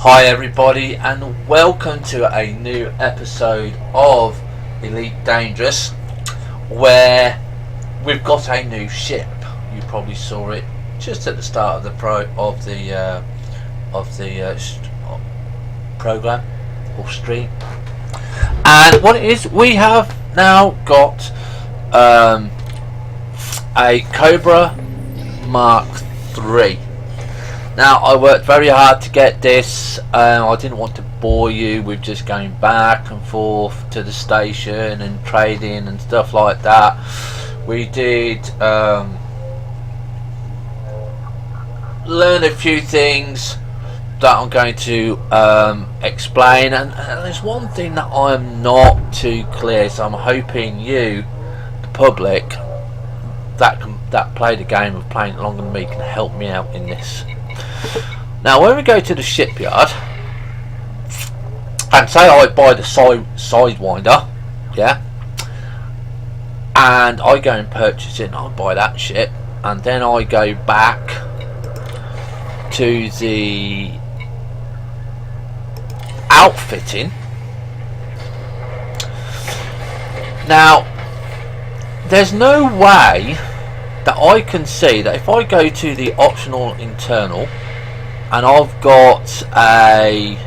Hi everybody, and welcome to a new episode of Elite Dangerous, where we've got a new ship. You probably saw it just at the start of the program or stream. And what it is, we have now got a Cobra MkIII. Now, I worked very hard to get this. I didn't want to bore you with just going back and forth to the station and trading and stuff like that. We did learn a few things that I'm going to explain, and there's one thing that I'm not too clear, so I'm hoping you, the public, that play the game of playing it longer than me, can help me out in this. Now, when we go to the shipyard and say I buy the sidewinder, yeah, and I go and purchase it, and I buy that ship, and then I go back to the outfitting. Now, there's no way that I can see that if I go to the optional internal and I've got a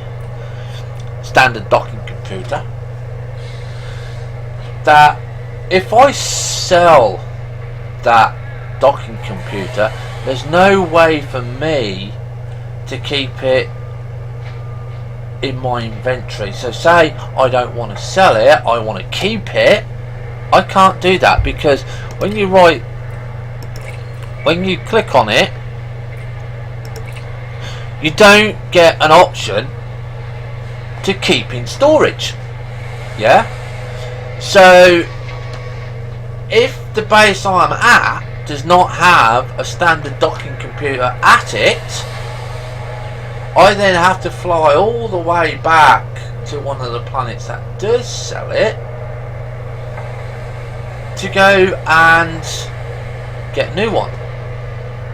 standard docking computer, that if I sell that docking computer, there's no way for me to keep it in my inventory. So say I don't want to sell it, I want to keep it, I can't do that, because when you click on it, you don't get an option to keep in storage. Yeah, so if the base I'm at does not have a standard docking computer at it, I then have to fly all the way back to one of the planets that does sell it to go and get a new one,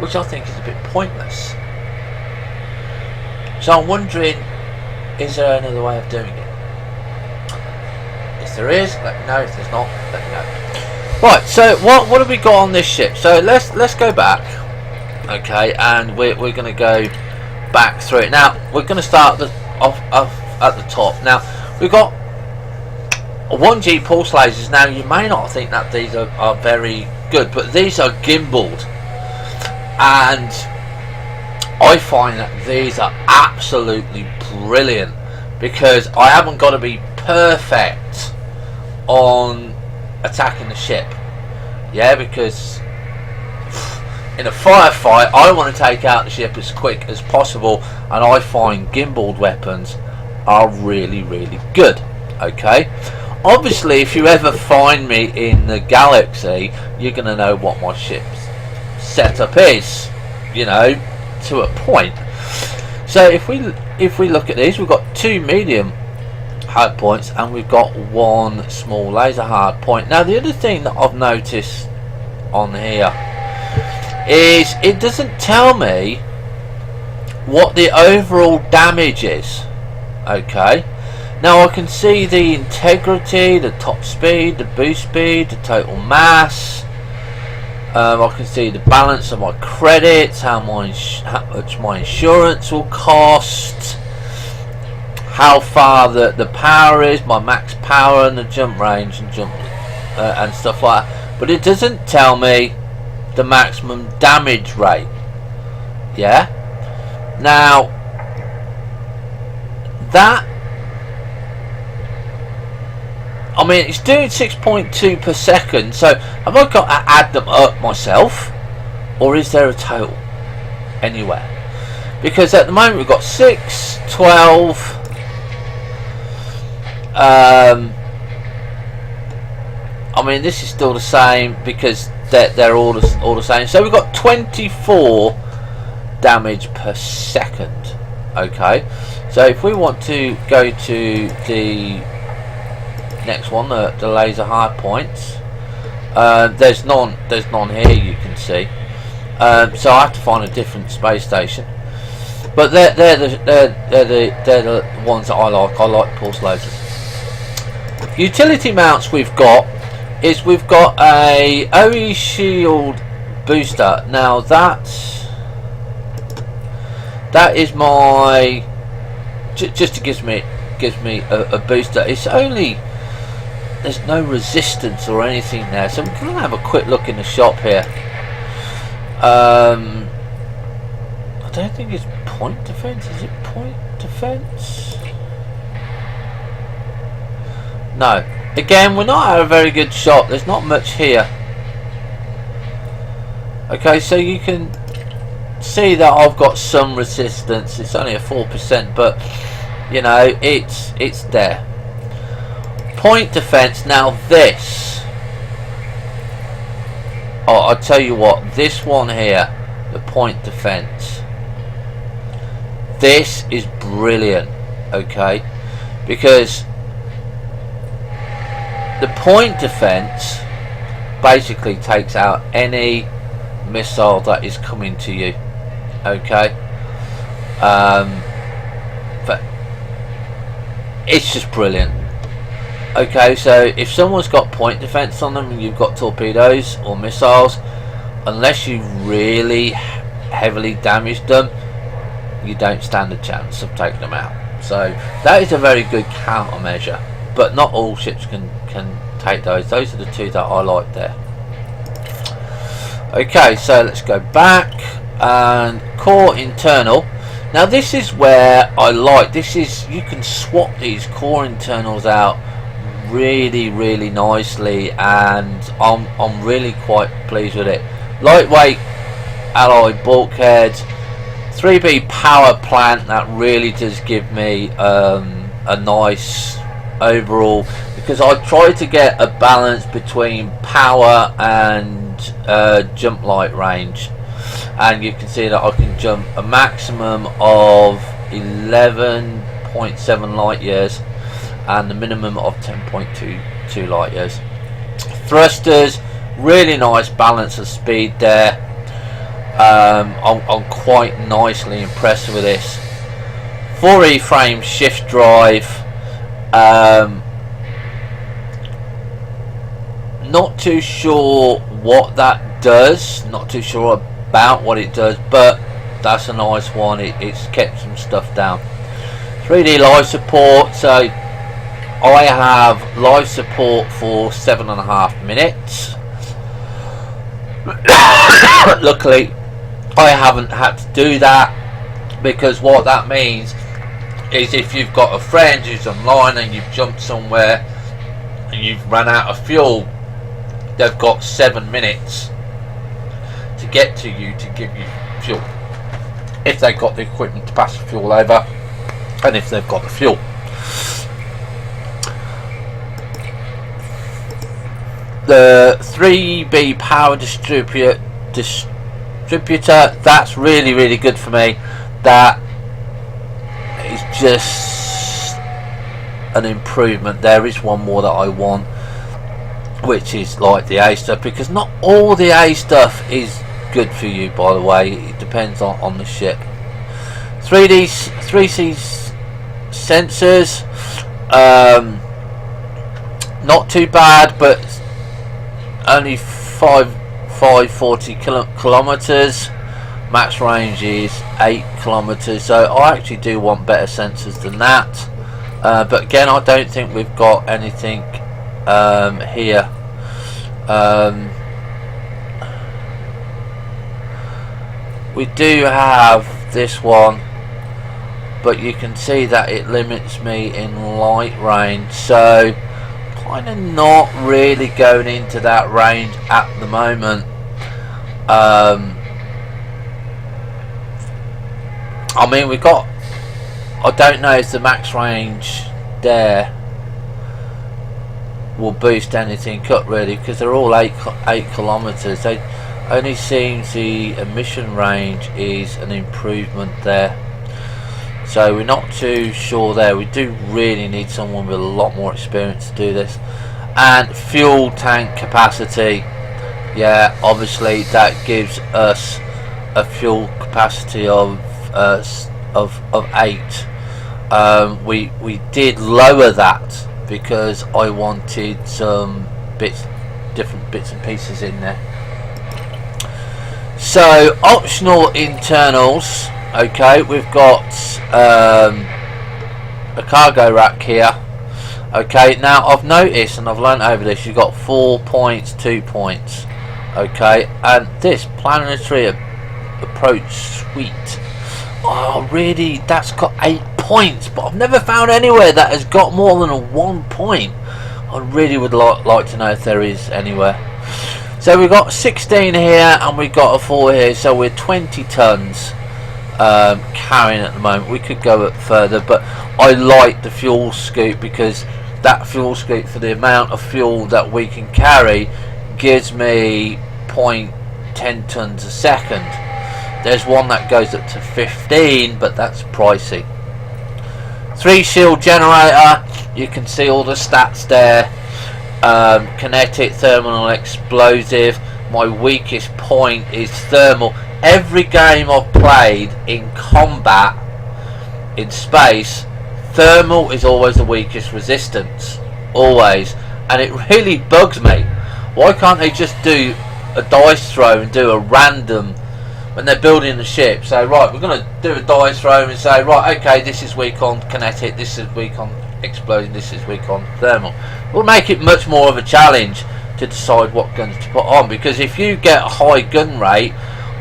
which I think is a bit pointless. So I'm wondering, is there another way of doing it? If there is, let me know. If there's not, let me know. Right, so what have we got on this ship? So let's go back, okay, and we're going to go back through it. Now we're going to start off at the top. Now we've got 1G pulse lasers. Now you may not think that these are very good, but these are gimbaled, and I find that these are absolutely brilliant, because I haven't got to be perfect on attacking the ship. Yeah, because in a firefight I want to take out the ship as quick as possible, and I find gimbaled weapons are really good. Okay, obviously if you ever find me in the galaxy, you're going to know what my ship's setup is, you know, to a point. So if we look at these, we've got 2 medium hard points and we've got 1 small laser hard point. Now the other thing that I've noticed on here is it doesn't tell me what the overall damage is. Okay, now I can see the integrity, the top speed, the boost speed, the total mass. I can see the balance of my credits, how much my insurance will cost, how far the power is, my max power, and the jump range and jump and stuff like that. But it doesn't tell me the maximum damage rate. Yeah. Now that, I mean, it's doing 6.2 per second, so have I got to add them up myself, or is there a total anywhere? Because at the moment we've got 6, 12, I mean, this is still the same because they're all the same. So we've got 24 damage per second. Okay, so if we want to go to the next one, the laser hard points, there's none here, you can see. So I have to find a different space station. But they're the ones that I like. I like pulse lasers. Utility mounts we've got a OE shield booster. Now that is my just to gives me a booster. It's only, there's no resistance or anything there, so we're going to have a quick look in the shop here. I don't think it's point defense. Is it point defense? No. Again, we're not at a very good shop. There's not much here. Okay, so you can see that I've got some resistance. It's only a 4%, but you know, it's there. Point defense. Now this, oh, I'll tell you what, this one here, the point defense, this is brilliant. Okay, because the point defense basically takes out any missile that is coming to you. Okay, but it's just brilliant. Okay, so if someone's got point defense on them and you've got torpedoes or missiles, unless you really heavily damage them, you don't stand a chance of taking them out. So that is a very good countermeasure, but not all ships can take those. Those are the two that I like there. Okay, so let's go back and core internal. Now this is where I like, this is, you can swap these core internals out really nicely, and I'm really quite pleased with it. Lightweight alloy bulkheads, 3B power plant, that really does give me a nice overall, because I try to get a balance between power and jump light range, and you can see that I can jump a maximum of 11.7 light years and the minimum of 10.22 light years. Thrusters, really nice balance of speed there. I'm quite nicely impressed with this. 4E frame shift drive. Not too sure what that does, not too sure about what it does, but that's a nice one. It's kept some stuff down. 3D live support, so I have live support for 7.5 minutes. Luckily I haven't had to do that, because what that means is if you've got a friend who's online and you've jumped somewhere and you've run out of fuel, they've got 7 minutes to get to you to give you fuel, if they've got the equipment to pass the fuel over, and if they've got the fuel. The 3B power distributor, that's really good for me. That is just an improvement. There is one more that I want, which is like the A stuff, because not all the A stuff is good for you, by the way. It depends on the ship. 3C sensors, not too bad, but only 540 kilometers. Max range is 8 kilometers, so I actually do want better sensors than that. But again, I don't think we've got anything here. We do have this one, but you can see that it limits me in light range, so kind of not really going into that range at the moment. I mean, we got, I don't know if the max range there will boost anything up really, because they're all 8 kilometers. They only seems the emission range is an improvement there, so we're not too sure there. We do really need someone with a lot more experience to do this. And fuel tank capacity, yeah, obviously that gives us a fuel capacity of of 8. We did lower that because I wanted some different bits and pieces in there. So optional internals. Okay, we've got a cargo rack here. Okay, now I've noticed and I've learned over this, you've got 4 points, 2 points. Okay, and this planetary approach suite, oh really, that's got 8 points, but I've never found anywhere that has got more than a 1 point. I really would like to know if there is anywhere. So we've got 16 here and we've got a 4 here, so we're 20 tons carrying at the moment. We could go up further, but I like the fuel scoop because that fuel scoop, for the amount of fuel that we can carry, gives me 0.10 tons a second. There's one that goes up to 15, but that's pricey. 3 shield generator, you can see all the stats there. Kinetic, thermal and explosive. My weakest point is thermal. Every game I've played in combat in space, thermal is always the weakest resistance, always, and it really bugs me. Why can't they just do a dice throw and do a random when they're building the ship? Say, right, we're going to do a dice throw and say, right, okay, this is weak on kinetic, this is weak on explosion, this is weak on thermal. We'll make it much more of a challenge to decide what guns to put on, because if you get a high gun rate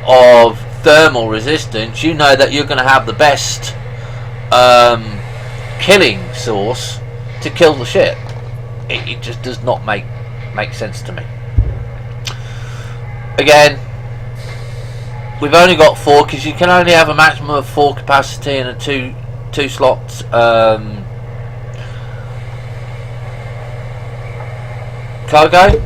of thermal resistance, you know that you're going to have the best killing source to kill the ship. It just does not make sense to me. Again, we've only got 4 because you can only have a maximum of 4 capacity in a two slots cargo.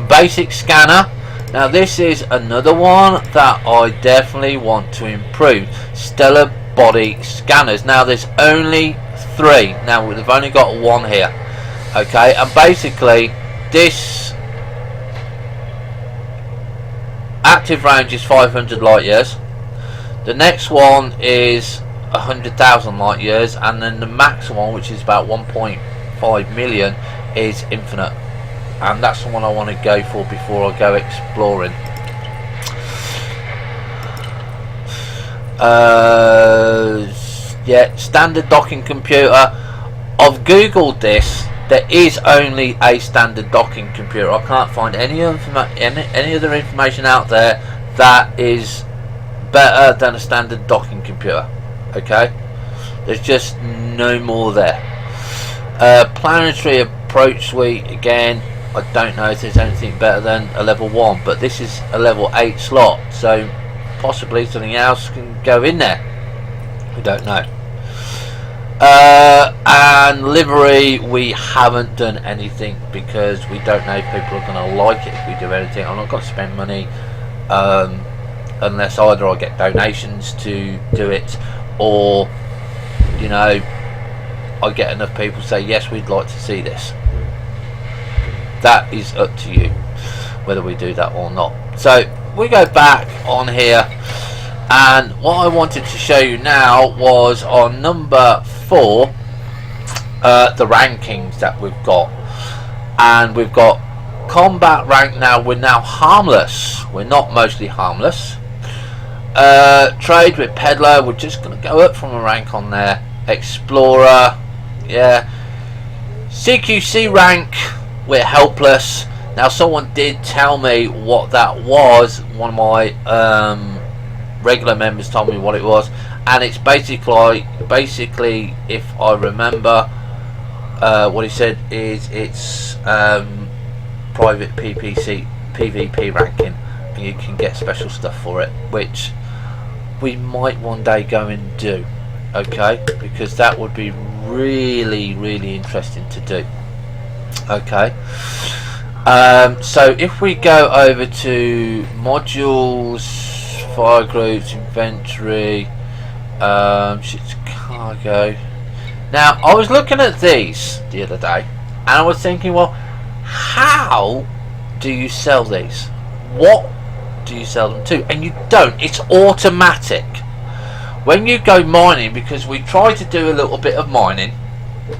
Basic scanner. Now this is another one that I definitely want to improve. Stellar body scanners. Now there's only 3. Now we've only got 1 here. Okay, and basically this active range is 500 light years. The next one is 100,000 light years, and then the max one, which is about 1.5 million, is infinite. And that's the one I want to go for before I go exploring. Yeah, standard docking computer. I've googled this. There is only a standard docking computer. I can't find any other information out there that is better than a standard docking computer. Okay, there's just no more there. Planetary approach suite, again, I don't know if there's anything better than a level 1, but this is a level 8 slot, so possibly something else can go in there. We don't know. And livery, we haven't done anything because we don't know if people are going to like it if we do anything. I'm not going to spend money unless either I get donations to do it, or, you know, I get enough people say yes, we'd like to see this. That is up to you whether we do that or not. So we go back on here, and what I wanted to show you now was on number 4, the rankings that we've got. And we've got combat rank. Now we're now harmless, we're not mostly harmless. Trade with peddler, we're just going to go up from a rank on there. Explorer, yeah. CQC rank, we're helpless. Now someone did tell me what that was. One of my regular members told me what it was, and it's basically if I remember what he said, is it's private PvP ranking, and you can get special stuff for it, which we might one day go and do. Okay, because that would be really interesting to do. Okay, so if we go over to modules, fire groups, inventory, shit's cargo. Now I was looking at these the other day and I was thinking, well, how do you sell these? What do you sell them to? And you don't. It's automatic. when you go mining, because we try to do a little bit of mining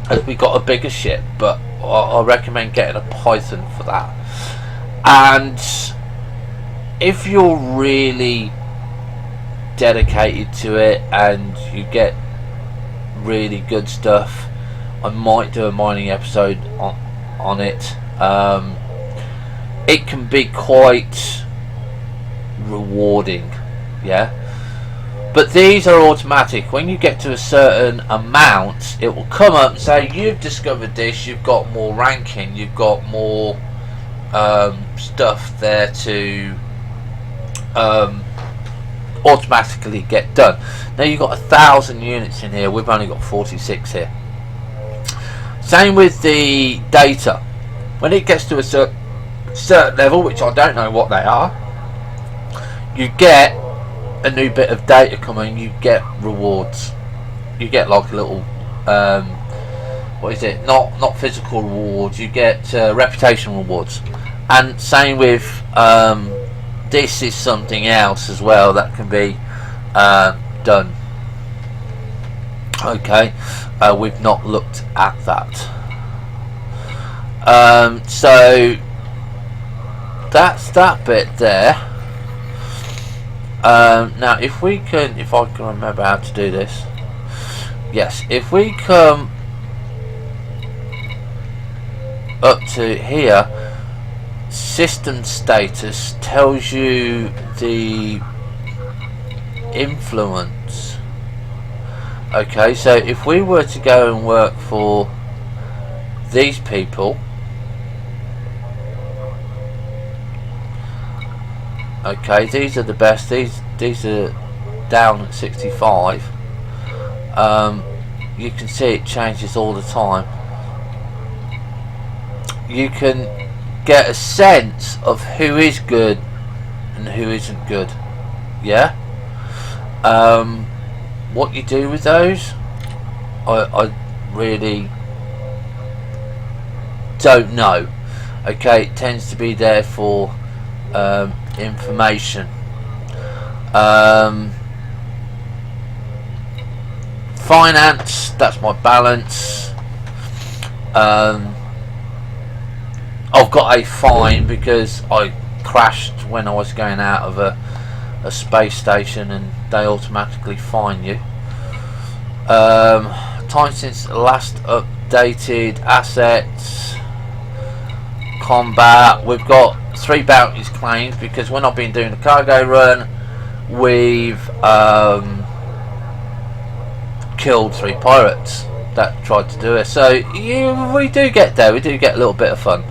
as we got a bigger ship, but I recommend getting a Python for that. And if you're really dedicated to it and you get really good stuff, I might do a mining episode on it. It can be quite rewarding, yeah. But these are automatic. When you get to a certain amount, it will come up and say you've discovered this, you've got more ranking, you've got more stuff there to automatically get done. Now you've got 1,000 units in here, we've only got 46 here. Same with the data. When it gets to a certain level, which I don't know what they are, you get a new bit of data coming, you get rewards. You get like a little what is it, not physical rewards, you get reputation rewards. And same with this is something else as well that can be done. Okay, we've not looked at that. So that's that bit there. Now if I can remember how to do this, yes, if we come up to here, system status tells you the influence. Okay, so if we were to go and work for these people, okay, these are the best. These are down at 65. You can see it changes all the time. You can get a sense of who is good and who isn't good. Yeah. What you do with those, I really don't know. Okay, it tends to be there for information. Finance, that's my balance. I've got a fine because I crashed when I was going out of a space station and they automatically fine you. Time since last updated, assets, combat, we've got 3 bounties claimed because when I've been doing the cargo run, we've killed 3 pirates that tried to do it. So we do get there, we do get a little bit of fun.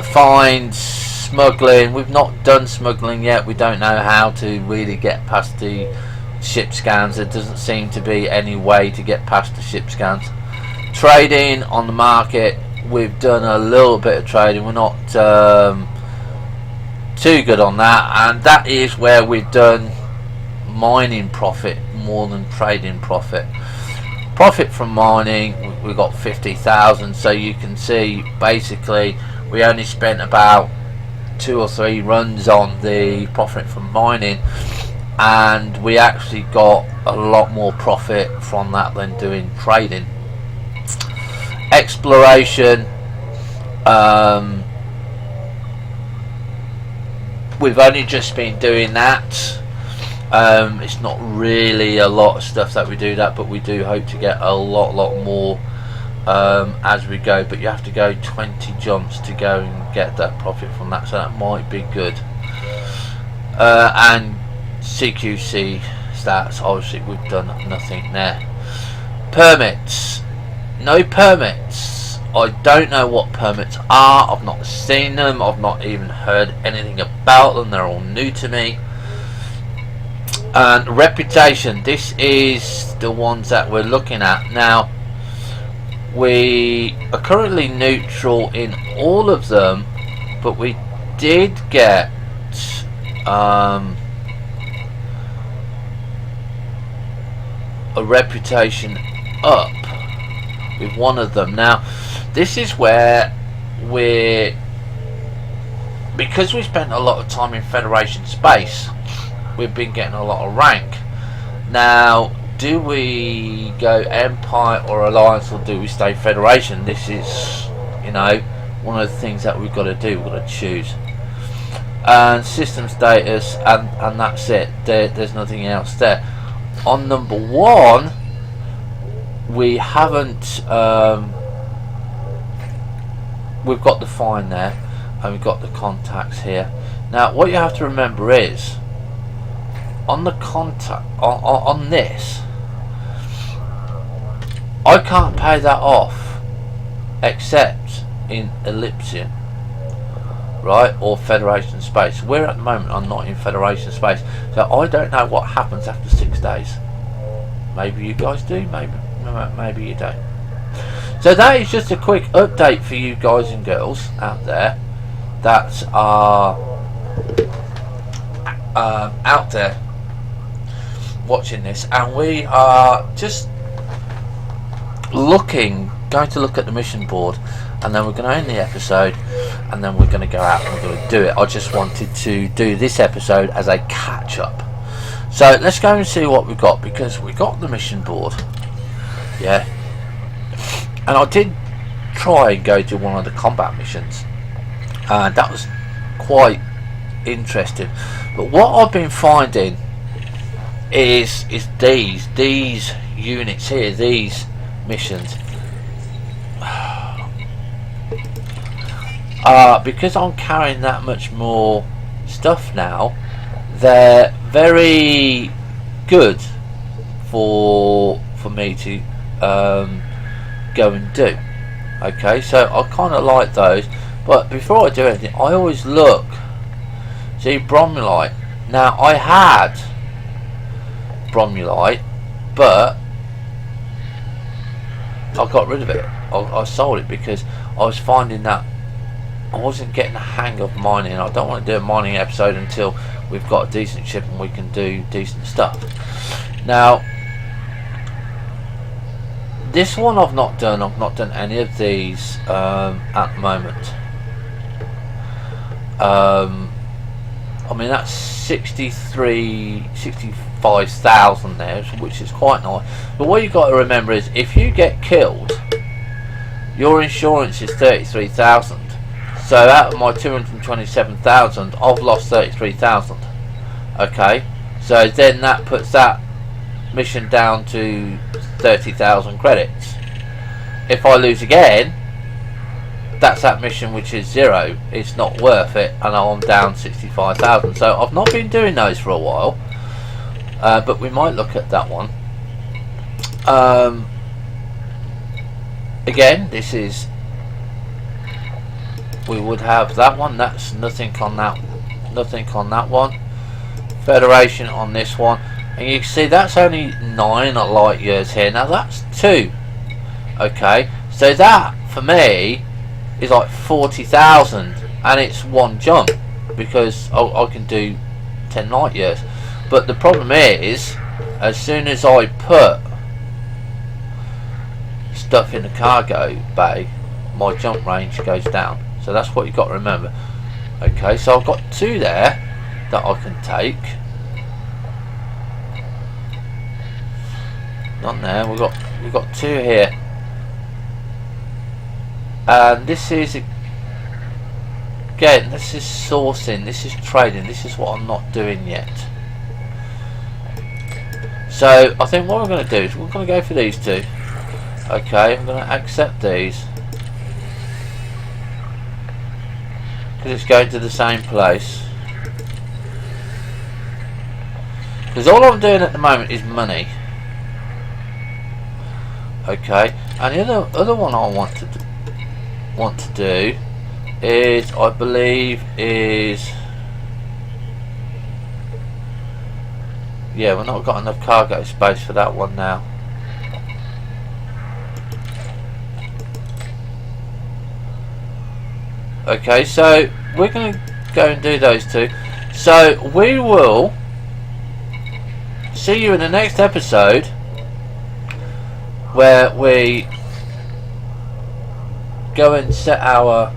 Fines, smuggling, we've not done smuggling yet. We don't know how to really get past the ship scans. There doesn't seem to be any way to get past the ship scans. Trading on the market, we've done a little bit of trading. We're not too good on that, and that is where we've done mining profit more than trading profit. Profit from mining, we got 50,000, so you can see basically we only spent about 2 or 3 runs on the profit from mining, and we actually got a lot more profit from that than doing trading. Exploration, we've only just been doing that. It's not really a lot of stuff that we do that, but we do hope to get a lot more as we go. But you have to go 20 jumps to go and get that profit from that, so that might be good. And CQC stats, obviously we've done nothing there. Permits, no permits. I don't know what permits are. I've not seen them. I've not even heard anything about them. They're all new to me. And reputation, this is the ones that we're looking at now. We are currently neutral in all of them, but we did get a reputation up with one of them. Now this is where because we spent a lot of time in Federation space, we've been getting a lot of rank. Now, do we go Empire or Alliance, or do we stay Federation? This is, you know, one of the things that we've got to do. We've got to choose. And system status, and that's it. There's nothing else there. On number 1, we haven't. We've got the find there, and we've got the contacts here. Now, what you have to remember is, on the contact on this, I can't pay that off except in Elysium, right, or Federation space. We're at the moment, I'm not in Federation space, so I don't know what happens after 6 days. Maybe you guys do, maybe you don't. So that is just a quick update for you guys and girls out there that are out there watching this, and we are just going to look at the mission board, and then we're going to end the episode, and then we're going to go out and we're going to do it. I just wanted to do this episode as a catch up. So let's go and see what we've got, because we got the mission board, yeah, and I did try and go to one of the combat missions, and that was quite interesting. But what I've been finding is these units here, these missions, because I'm carrying that much more stuff now, they're very good for me to go and do. Okay, so I kind of like those, but before I do anything, I always look. See, Bromulite. Now, I had Bromulite, but I got rid of it. I sold it because I was finding that I wasn't getting the hang of mining. I don't want to do a mining episode until we've got a decent ship and we can do decent stuff. Now, this one I've not done any of these at the moment. I mean, that's 65,000 there, which is quite nice. But what you've got to remember is, if you get killed, your insurance is 33,000. So out of my 227,000, I've lost 33,000. Okay, so then that puts that mission down to 30,000 credits. If I lose again, that's that mission which is 0. It's not worth it, and I'm down 65,000. So I've not been doing those for a while, but we might look at that one. Again, this is, we would have that one. That's nothing on that, nothing on that one. Federation on this one, and you can see that's only 9 light years here. Now that's 2. Okay, so that for me is like 40,000, and it's one jump because I can do 10 light years. But the problem is, as soon as I put stuff in the cargo bay, my jump range goes down. So that's what you've got to remember. Okay, so I've got 2 there that I can take. Not there. We've got 2 here. And this is, again, this is sourcing, this is trading, this is what I'm not doing yet. So I think what we're going to do is we're going to go for these 2. Okay, I'm going to accept these because it's going to the same place. Because all I'm doing at the moment is money. Okay, and the other one I want to do is, I believe, is, yeah, we've not got enough cargo space for that one now. Okay, so we're going to go and do those 2. So we will see you in the next episode, where we go and set our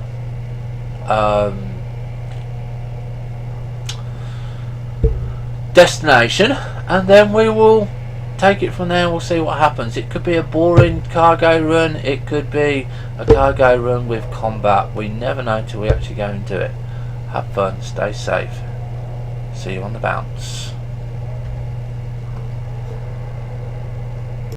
destination, and then we will take it from there and we'll see what happens. It could be a boring cargo run, it could be a cargo run with combat. We never know until we actually go and do it. Have fun, stay safe. See you on the bounce.